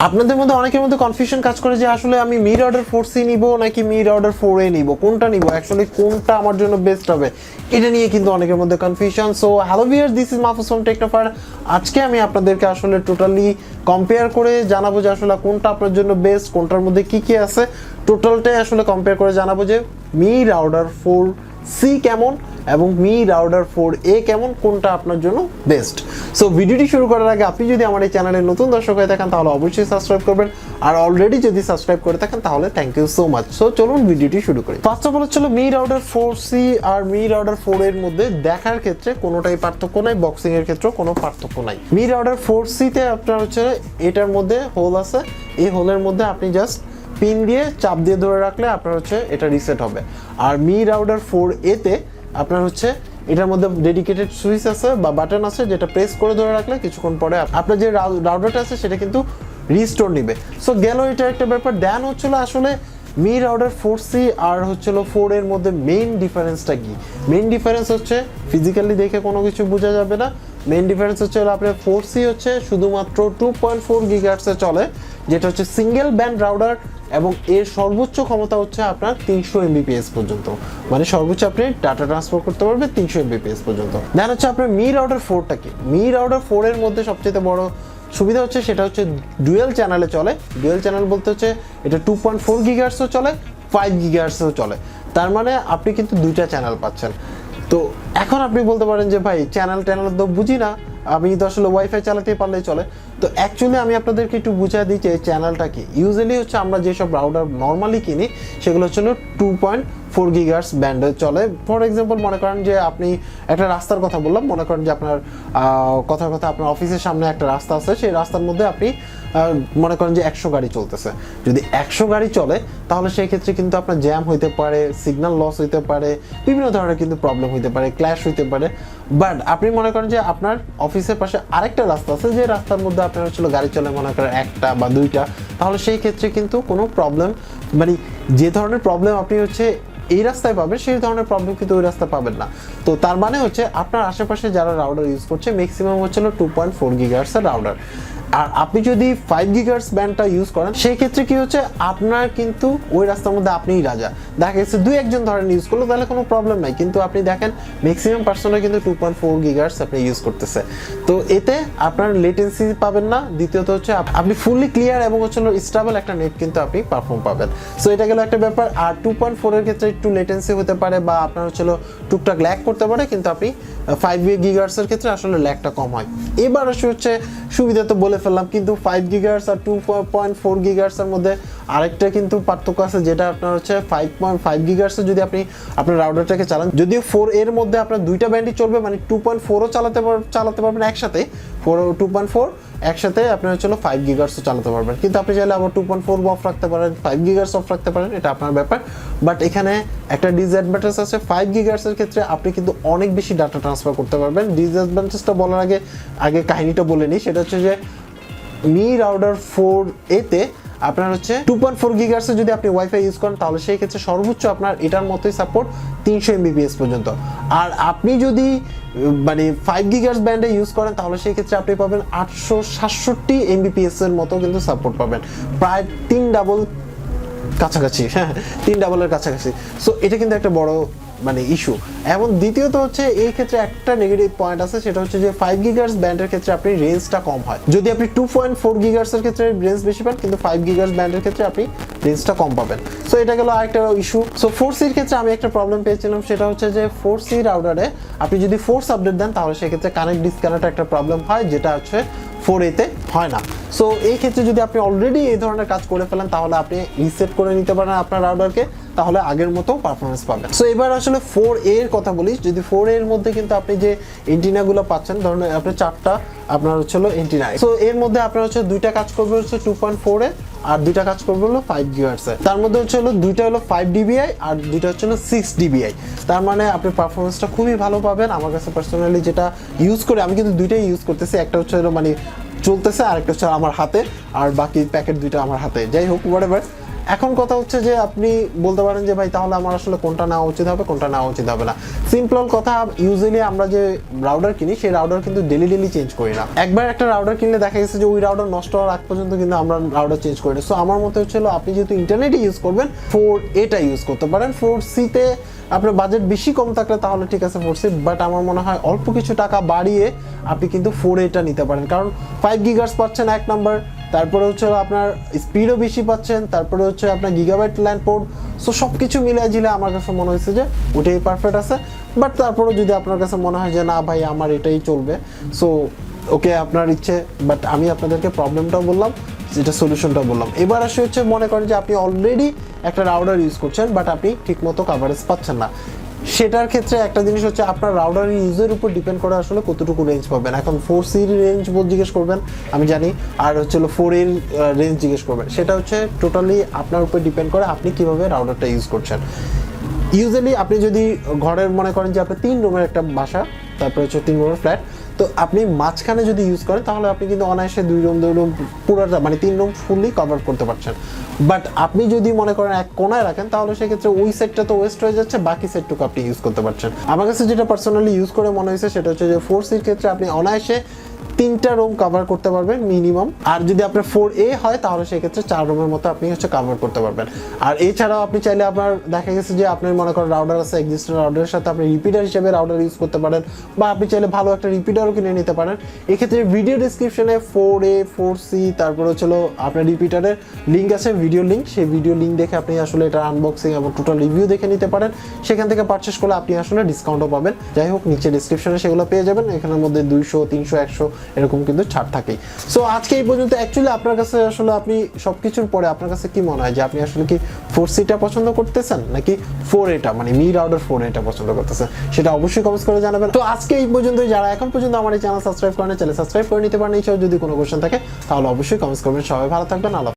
আপনাদের মধ্যে অনেকের মধ্যে কনফিউশন কাজ করে যে আসলে আমি মিড অর্ডার 4C নিব নাকি মিড অর্ডার 4A নিব, কোনটা নিব, অ্যাকচুয়ালি কোনটা আমার জন্য বেস্ট হবে, এটা নিয়ে কিন্তু অনেকের মধ্যে confusion. So hello viewers, this is Mahfuz from Technofar. আজকে আমি আপনাদেরকে আসলে টোটালি কম্পেয়ার করে জানাবো যে আসলে কোনটা আপনার জন্য বেস্ট, কোনটার মধ্যে কি কি আছে, টোটালটাই আসলে কম্পেয়ার করে জানাবো যে মিড অর্ডার 4C কেমন এবং মিড অর্ডার 4A কেমন, কোনটা আপনার জন্য বেস্ট। সো ভিডিওটি শুরু করার আগে আপনি যদি আমার এই চ্যানেলে নতুন দর্শক হয়ে থাকেন তাহলে অবশ্যই সাবস্ক্রাইব করবেন, আর অলরেডি যদি সাবস্ক্রাইব করে থাকেন তাহলে thank you so much. So চলুন ভিডিওটি শুরু করি। ফার্স্ট অফ অল হচ্ছিল মিড অর্ডার 4C আর মিড অর্ডার 4 এর মধ্যে দেখার ক্ষেত্রে কোনোটাই পার্থক্য নাই, বক্সিং এর ক্ষেত্রেও কোনো পার্থক্য নাই। মিড অর্ডার 4C তে আপনার হচ্ছে এটার মধ্যে হোল আছে, এই হোলের মধ্যে আপনি জাস্ট পিন দিয়ে চাপ দিয়ে ধরে রাখলে আপনার হচ্ছে এটা রিসেট হবে। আর মিড অর্ডার 4A তে আপনার হচ্ছে এটার মধ্যে ডেডিকেটেড সুইচ আছে বা বাটন আছে, যেটা প্রেস করে ধরে রাখলে কিছুক্ষণ পরে আপনার যে রাউটারটা আছে সেটা কিন্তু রিস্টোর নিবে। সো গেল এটা একটা ব্যাপার। দেন হচ্ছিল আসলে মিড অর্ডার 4C আর হচ্ছিল 4 এর মধ্যে মেইন ডিফারেন্সটা কি। মেইন ডিফারেন্স হচ্ছে ফিজিক্যালি দেখে কোনো কিছু বোঝা যাবে না। মেইন ডিফারেন্স হচ্ছে আপনার 4C হচ্ছে শুধুমাত্র 2.4 গিগাহার্টজে চলে, যেটা হচ্ছে সিঙ্গেল ব্যান্ড রাউটার, এবং এর সর্বোচ্চ ক্ষমতা হচ্ছে আপনার 300 Mbps পর্যন্ত, মানে সর্বোচ্চ আপনি ডাটা ট্রান্সফার করতে পারবেন 300 Mbps পর্যন্ত। দেন হচ্ছে আপনার মিড অর্ডার 4টা কি। মিড অর্ডার 4 এর মধ্যে সবচেয়ে বড় সুবিধা হচ্ছে সেটা হচ্ছে ডুয়েল চ্যানেলে চলে। ডুয়েল চ্যানেল বলতে হচ্ছে এটা 2.4 গিগাহার্টজও চলে, 5 গিগাহার্টজও চলে, তার মানে আপনি কিন্তু দুইটা চ্যানেল পাচ্ছেন। তো এখন আপনি বলতে পারেন যে ভাই চ্যানেল তো বুঝি না, আমি তো আসলে ওয়াইফাই চালাতে পারলেই চলে। তো অ্যাকচুয়ালি আমি আপনাদেরকে একটু বুঝিয়ে দিই যে চ্যানেলটা কি। ইউজুয়ালি হচ্ছে আমরা যেসব রাউটার নর্মালি কিনি সেগুলো হচ্ছে 2.4 গিগাহার্টজ ব্যান্ডে চলে। ফর এক্সাম্পল মনে করেন যে আপনি একটা রাস্তার কথা বললাম, মনে করেন যে আপনার কথার কথা আপনার অফিসের সামনে একটা রাস্তা আছে, সেই রাস্তার মধ্যে আপনি মনে করেন যে 100 গাড়ি চলতেছে। যদি 100 গাড়ি চলে তাহলে সেই ক্ষেত্রে কিন্তু আপনার জ্যাম হইতে পারে, সিগন্যাল লস হইতে পারে, বিভিন্ন ধরনের কিন্তু প্রবলেম হইতে পারে, ক্ল্যাশ হইতে পারে। বাট আপনি মনে করেন যে আপনার অফিসের পাশে আরেকটা রাস্তা আছে, যে রাস্তার মধ্যে আপনার হচ্ছিল গাড়ি চলে মনে করেন একটা বা দুইটা, তাহলে সেই ক্ষেত্রে কিন্তু কোনো প্রবলেম, মানে যে ধরনের প্রবলেম আপনি হচ্ছে এই রাস্তায় পাবেন সেই ধরনের প্রবলেম কিন্তু ওই রাস্তায় পাবেন না। তো তার মানে হচ্ছে আপনার আশেপাশে যারা রাউটার ইউজ করছে ম্যাক্সিমাম হচ্ছিল 2.4 গিগাহার্টজের রাউটার। আর আপনি যদি 5 গিগাহার্টজ ব্যান্ডটা ইউজ করেন সেই ক্ষেত্রে কি হচ্ছে আপনার কিন্তু ওই রাস্তার মধ্যে আপনিই রাজা। দেখা গেছে দুই একজন ধরেন ইউজ করলো তাহলে কোনো প্রবলেম নাই, কিন্তু আপনি দেখেন ম্যাক্সিমাম পার্সনরা কিন্তু 2.4 গিগাহার্টজ আপনি ইউজ করতেছে। তো এতে আপনার লেটেন্সি পাবেন না, দ্বিতীয়ত হচ্ছে আপনি ফুললি ক্লিয়ার এবং হচ্ছে স্টেবল একটা নেট কিন্তু আপনি পারফর্ম পাবেন। সো এটা গেল একটা ব্যাপার। আর 2.4 এর ক্ষেত্রে একটু লেটেন্সি হতে পারে বা আপনার হচ্ছিল টুকটাক ল্যাগ করতে পারে, কিন্তু আপনি 5 গিগাহার্টজের ক্ষেত্রে আসলে ল্যাগটা কম হয়। এবার হচ্ছে সুবিধা তো বলে ফেললাম, কিন্তু 5 গিগাহার্টজ আর 2.4 গিগাহার্টজের মধ্যে আরেকটা কিন্তু পার্থক্য আছে, যেটা আপনার হচ্ছে 5.5 গিগাহার্টজে যদি আপনি আপনার রাউটারটাকে চালান, যদিও 4 এর মধ্যে আপনার দুইটা ব্যান্ডই চলবে, মানে 2.4ও চালাতে পারবেন একসাথে, 4 ও 2.4 একসাথে আপনার হচ্ছিল 5 গিগাহার্টজও চালাতে পারবেন। কিন্তু আপনি চাইলে আবার 2.4 অফ রাখতে পারেন, 5 গিগাহার্টজ অফ রাখতে পারেন, এটা আপনার ব্যাপার। বাট এখানে একটা ডিসঅ্যাডভান্টেজ আছে, 5 গিগাহার্টজের ক্ষেত্রে আপনি কিন্তু অনেক বেশি ডাটা ট্রান্সফার করতে পারবেন। ডিসঅ্যাডভান্টেজটা বলার আগে কাহিনীটা বলে নিই, সেটা হচ্ছে যে মিড অর্ডার 4A তে আপনার হচ্ছে 2.4 গিগাহার্টজে যদি আপনি ওয়াইফাই ইউজ করেন তাহলে সেই ক্ষেত্রে সর্বোচ্চ আপনার এটার মতোই সাপোর্ট 300 Mbps পর্যন্ত। আর আপনি যদি মানে 5 গিগাহার্টজ ব্যান্ডে ইউজ করেন তাহলে সেই ক্ষেত্রে আপনি পাবেন 867 Mbps এর মতো কিন্তু সাপোর্ট পাবেন, প্রায় 3 ডাবল কাছাকাছি, হ্যাঁ 3 ডাবলের কাছাকাছি। সো এটা কিন্তু একটা বড় মানে ইস্যু। এবং দ্বিতীয়ত হচ্ছে এই ক্ষেত্রে একটা নেগেটিভ পয়েন্ট আছে, সেটা হচ্ছে যে 5 গিগাহার্টজ ব্যান্ডের ক্ষেত্রে আপনি রেঞ্জটা কম হয়। যদি আপনি 2.4 গিগাহার্টজের ক্ষেত্রে রেঞ্জ বেশি পান, কিন্তু 5 গিগাহার্টজ ব্যান্ডের ক্ষেত্রে আপনি রেঞ্জটা কম পাবেন। সো এটা গেল আরেকটা ইস্যু। সো 4C এর ক্ষেত্রে আমি একটা প্রবলেম পেয়েছিলাম, সেটা হচ্ছে যে 4C রাউটারে আপনি যদি ফোর্স আপডেট দেন তাহলে সেক্ষেত্রে কানেক্ট ডিসকানেক্ট একটা প্রবলেম হয়, যেটা হচ্ছে 4A তে হয় না। সো এই ক্ষেত্রে যদি আপনি অলরেডি এই ধরনের কাজ করে ফেলেন তাহলে আপনি রিসেট করে নিতে পারেন আপনার রাউটারকে, তাহলে আগের মতো পারফরমেন্স পাবেন। সো এবার আসলে 4A এর কথা বলি। যদি 4A এর মধ্যে কিন্তু আপনি যে এন্টিনাগুলো পাচ্ছেন, ধরুন আপনি 4টা আপনার হচ্ছিল এন্টিনা, সো এর মধ্যে আপনার হচ্ছে দুইটা কাজ করবে হচ্ছে 2.4 এ আর দুইটা কাজ করবে হলো 5 গিগাহার্টজে। তার মধ্যে হচ্ছে দুইটা হলো 5 dBi আর দুইটা হচ্ছে 6 dBi। তার মানে আপনি পারফরমেন্সটা খুবই ভালো পাবেন। আমার কাছে পার্সোনালি যেটা ইউজ করে, আমি কিন্তু দুইটাই ইউজ করতেছি, একটা হচ্ছে মানে চলতেছে আরেকটা হচ্ছে আমার হাতে, আর বাকি প্যাকেট দুইটা আমার হাতে, যাই হোক হোয়াটএভার। এখন কথা হচ্ছে যে আপনি বলতে পারেন যে ভাই তাহলে আমার আসলে কোনটা নেওয়া উচিত হবে, কোনটা নেওয়া উচিত হবে না। সিম্পল কথা, ইউজুয়ালি আমরা যে রাউটার কিনি সেই রাউটার কিন্তু ডেলি চেঞ্জ করি না। একবার একটা রাউটার কিনলে দেখা গেছে যে ওই রাউটার নষ্ট হওয়ার আগ পর্যন্ত কিন্তু আমরা রাউটার চেঞ্জ করি না। সো আমার মতে হচ্ছিল আপনি যেহেতু ইন্টারনেটে ইউজ করবেন 4A ইউজ করতে পারেন। 4C-তে আপনার বাজেট বেশি কম থাকলে তাহলে ঠিক আছে 4C, বাট আমার মনে হয় অল্প কিছু টাকা বাড়িয়ে আপনি কিন্তু 4A নিতে পারেন, কারণ 5 গিগার্স পাচ্ছেন এক নাম্বার, তারপরে হচ্ছে আপনার স্পিডও বেশি পাচ্ছেন, তারপরে হচ্ছে আপনার গিগাবাইট ল্যান্ড পোর্ট। সো সব কিছু মিলিয়ে ঝিলে আমার কাছে মনে হয়েছে যে ওটাই পারফেক্ট আছে। বাট তারপরে যদি আপনার কাছে মনে হয় যে না ভাই আমার এটাই চলবে, সো ওকে আপনার ইচ্ছে। বাট আমি আপনাদেরকে প্রবলেমটাও বললাম, যেটা সলিউশনটা বললাম। এবার আসে হচ্ছে মনে করেন যে আপনি অলরেডি একটা রাউটার ইউজ করছেন বাট আপনি ঠিকমতো কাভারেজ পাচ্ছেন না। সেটার ক্ষেত্রে একটা জিনিস হচ্ছে আপনার রাউটার ইউজের উপর ডিপেন্ড করে আসলে কতটুকু রেঞ্জ পাবেন। এখন 4C-র রেঞ্জ জিজ্ঞেস করবেন আমি জানি, আর হচ্ছে 4A-র রেঞ্জ জিজ্ঞেস করবেন, সেটা হচ্ছে টোটালি আপনার উপর ডিপেন্ড করে আপনি কিভাবে রাউটারটা ইউজ করছেন। ইউজুয়ালি আপনি যদি ঘরের মনে করেন যে আপনার 3 রুমের একটা বাসা, তারপরে হচ্ছে 3 রুমের ফ্ল্যাট, তো আপনি মাঝখানে যদি ইউজ করেন তাহলে আপনি কিন্তু অনায়াসে 2 রুম পুরোটা মানে 3 রুম ফুললি কভার করতে পারছেন। বাট আপনি যদি মনে করেন এক কোনায় রাখেন তাহলে সেক্ষেত্রে ওই সেটটা তো ওয়েস্ট হয়ে যাচ্ছে, বাকি সেটটুকু আপনি ইউজ করতে পারছেন। আমার কাছে যেটা পার্সোনালি ইউজ করে মনে হয়েছে সেটা হচ্ছে যে 4C-র ক্ষেত্রে আপনি অনায়াসে 3টা রুম কভার করতে পারবেন মিনিমাম, আর যদি আপনার 4A হয় তাহলে সেক্ষেত্রে 4 রুমের মতো আপনি হচ্ছে কভার করতে পারবেন। আর এছাড়াও আপনি চাইলে আপনার দেখা গেছে যে আপনার মনে করেন রাউটার আছে, এক্সিস্টিং রাউটারের সাথে আপনি রিপিটার হিসেবে রাউটার ইউজ করতে পারেন, বা আপনি চাইলে ভালো একটা রিপিটারও কিনে নিতে পারেন। এক্ষেত্রে ভিডিও ডিসক্রিপশনে 4A 4C তারপর হচ্ছে আপনার রিপিটারের লিঙ্ক আছে, ভিডিও লিঙ্ক, সেই ভিডিও লিঙ্ক দেখে আপনি আসলে এটা আনবক্সিং এবং টোটাল রিভিউ দেখে নিতে পারেন। সেখান থেকে পারচেস করলে আপনি আসলে ডিসকাউন্টও পাবেন। যাই হোক, নিচে ডিসক্রিপশনে সেগুলো পেয়ে যাবেন, এখানের মধ্যে 200 300 100 এরকম কিন্তু ছাড় থাকেই। সো আজকে এই পর্যন্ত। অ্যাকচুয়ালি আপনার কাছে আসলে আপনি সবকিছুর পরে আপনার কাছে কি মনে হয় যে আপনি আসলে কি 4C-টা পছন্দ করতেছেন নাকি 4A-টা মানে মি রাউটার 4A-টা পছন্দ করতেছেন, সেটা অবশ্যই কমেন্টস করে জানাবেন। তো আজকে এই পর্যন্তই। যারা এখন পর্যন্ত আমার এই চ্যানেল সাবস্ক্রাইব করেন, চ্যানেল সাবস্ক্রাইব করে নিতে পারেন। এই জন্য যদি কোনো কোশ্চেন থাকে তাহলে অবশ্যই কমেন্টস করবেন। সবাই ভালো থাকবেন। আল্লাহ।